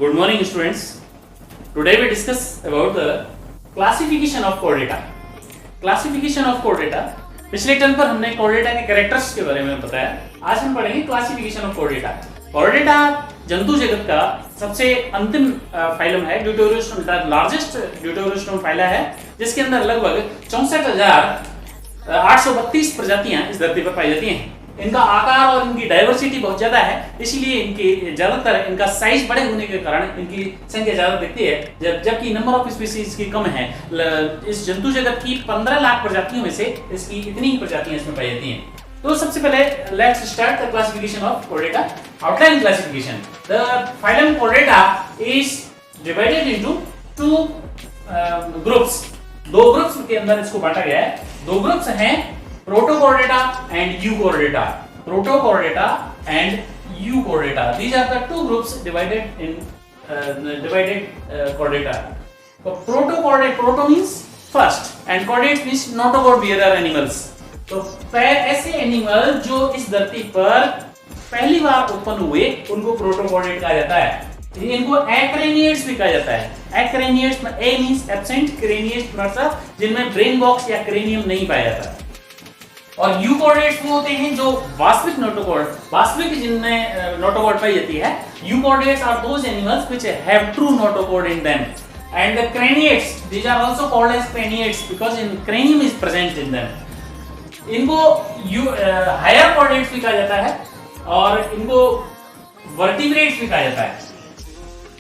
Good morning, students. Today we discuss about the classification of core data. Classification of core data. पिछले term पर हमने core data के characters के बारे में बताया. आज हम पढ़ेंगे classification of core data. core data जंतु जगत का सबसे अंतिम फाइलम है. Deuterostome the largest deuterostome phyla है, जिसके अंदर लगभग 64,832 प्रजातियां इस धरती पर पाई जाती हैं. इनका आकार और इनकी डाइवर्सिटी बहुत ज्यादा है, इसीलिए इनके ज्यादातर इनका साइज बड़े होने के कारण इनकी संख्या ज्यादा दिखती है, जबकि नंबर ऑफ स्पीसीज की कम है. इस जंतु जगत की 15 लाख प्रजातियों में से इसकी इतनी ही प्रजातियां इसमें पाई जाती हैं. तो सबसे पहले let's start the classification of Chordata. Outline classification. The phylum Chordata is divided into two groups. दो ग्रुप्स के अंदर इसको बांटा गया है. दो ग्रुप्स हैं Protochordata and Euchordata. Protochordata and Euchordata. These are the two groups divided in chordata. So protochordate, proto means first and chordate means notochord bearer animals. तो ऐसे एनिमल जो इस धरती पर पहली बार उत्पन्न हुए उनको प्रोटोकॉर्डेट कहा जाता है. इनको एक्रेनिएट्स भी कहा जाता है. एक्रेनिएट्स में ए मींस एब्सेंट, क्रेनिएट्स मतलब जिनमें ब्रेन बॉक्स या क्रेनियम नहीं पाया जाता. और यूकॉर्डेट्स वो होते हैं जो वास्तविक नोटोकॉर्ड, वास्तविक जिनमें नोटोकॉर्ड पाई जाती है. Euchordates are those animals which have true notochord in them. And the craniates, these are also called as craniates because in cranium is present in them. इनको हायर कॉर्डेट्स भी कहा जाता है और इनको वर्टिब्रेट्स भी कहा जाता है.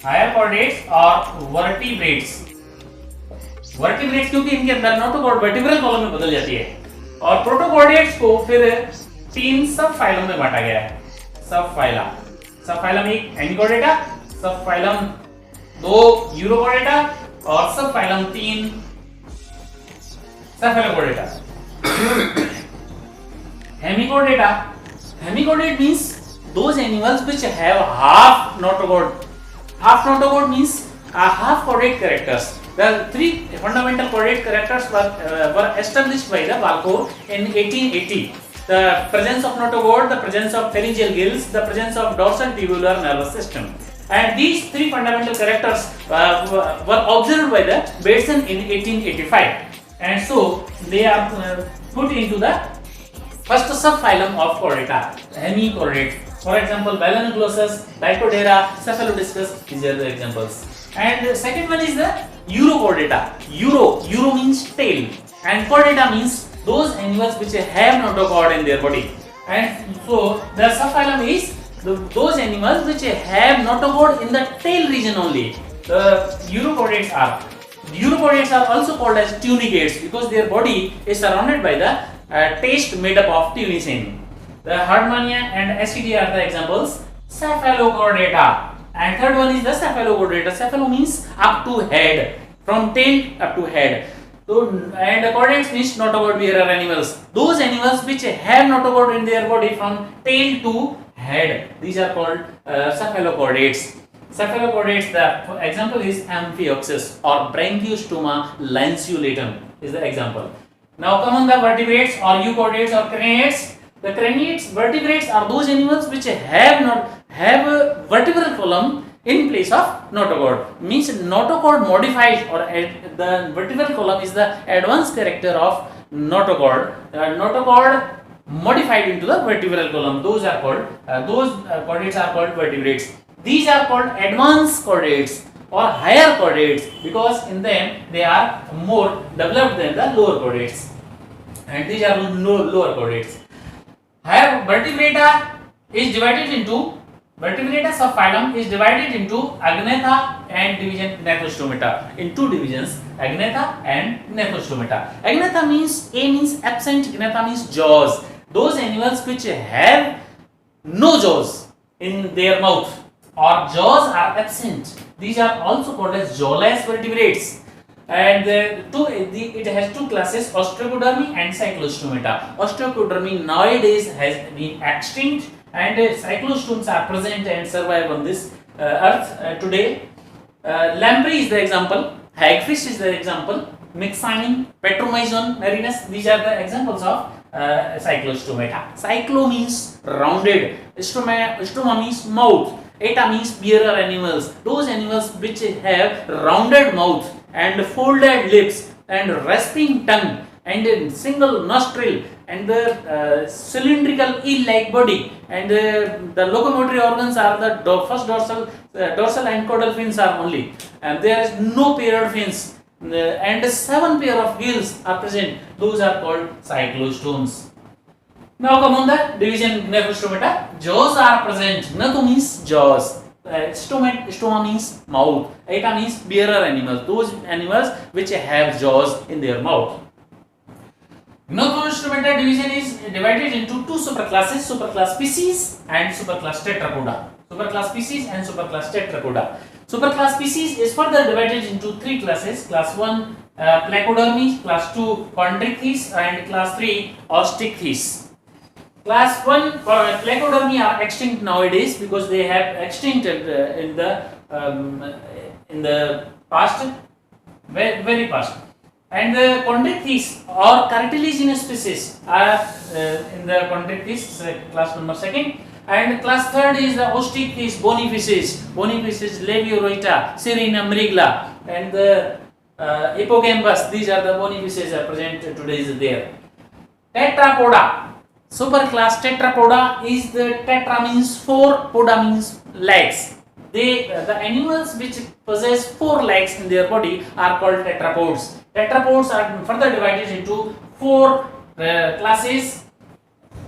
हायर कॉर्डेट्स और वर्टिब्रेट्स. वर्टिब्रेट्स क्योंकि इनके अंदर नोटोकॉर्ड वर्टिब्रल कॉलम में बदल जाती है. और प्रोटोकॉर्डेट्स को फिर 3 सब फाइलम में बांटा गया है. सब फाइला. सब फाइलम 1 एनिकोर्डेटा, सब फाइलम 2 यूरोकॉर्डेटा और subphylum 3 cephalochordata. Hemichordata. Hemichordate means those animals which have half notochord. Half notochord means half chordate characters. The 3 fundamental chordate characters were established by the Walcke in 1880. The presence of notochord, the presence of pharyngeal gills, the presence of dorsal tubular nervous system. And these 3 fundamental characters were observed by the Bateson in 1885. And so they are put into the first subphylum of chordata, hemichordate. For example, Balanclosus, Dichodera, Cephalodiscus, these are the examples. And the second one is the Eurochordata. Euro means tail, and chordata means those animals which have notochord in their body. And so the subphylum is those animals which have notochord in the tail region only. The Eurochordates are also called as tunicates because their body is surrounded by the taste made up of tunicin. The Hardmania and STD are the examples. Cephalochordata. And third one is the Cephalochordata. Cephalo means up to head, from tail up to head. So, and chordates means notochord bearer animals. Those animals which have notochord in their body from tail to head, these are called cephalochordates. Cephalochordates, the example is Amphioxus or Branchiostoma lanceolatum is the example. Now come on the vertebrates or euchordates or craniates. The craniates, vertebrates are those animals which have a vertebral column in place of notochord. Means notochord modified, or the vertebral column is the advanced character of notochord. Notochord modified into the vertebral column. Those are called chordates are called vertebrates. These are called advanced chordates or higher chordates because in them they are more developed than the lower chordates. And these are lower chordates. Higher vertebrata is divided into vertebrata subphylum is divided into Agnatha and division Gnathostomata. In 2 divisions, Agnatha and Gnathostomata. Agnatha means A means absent, Gnatha means jaws. Those animals which have no jaws in their mouth or jaws are absent. These are also called as jawless vertebrates. And it has 2 classes, osteodermy and cyclostomata. Osteodermy nowadays has been extinct and cyclostomes are present and survive on this earth today. Lamprey is the example, hagfish is the example, Myxine, Petromyzon marinus, these are the examples of cyclostomata. Cyclo means rounded, stoma means mouth, Eta means bearer animals. Those animals which have rounded mouth and folded lips and rasping tongue and a single nostril and the cylindrical eel-like body, and the locomotory organs are the first dorsal and caudal fins are only, and there is no paired fins, and 7 pair of gills are present. Those are called cyclostomes. Now come on the division Gnathostomata. Jaws are present. Gnatho means jaws. Stoma means mouth. Eta means bearer animals. Those animals which have jaws in their mouth. Gnathostomata division is divided into two superclasses: superclass species and superclass tetrapoda. Superclass species and superclass tetrapoda. Superclass species is further divided into 3 classes: class 1 Placodermes, class 2 Chondrichthyes, and class 3 Osteichthyes. Class 1 Placodermi are extinct nowadays because they have extincted in the past, very past. And the Chondrichthyes or cartilaginous species are in the Chondrichthyes, class number 2nd. And class 3rd is the Osteichthyes, bony fishes, Leviorota, Sirena mrigla, and the Hippocampus. These are the bony fishes are present today is there. Tetrapoda. Superclass tetrapoda is the tetra means 4, poda means legs. The animals which possess 4 legs in their body are called tetrapods. Tetrapods are further divided into 4 classes: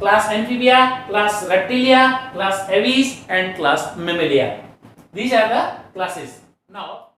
class Amphibia, class Reptilia, class Aves, and class Mammalia. These are the classes. Now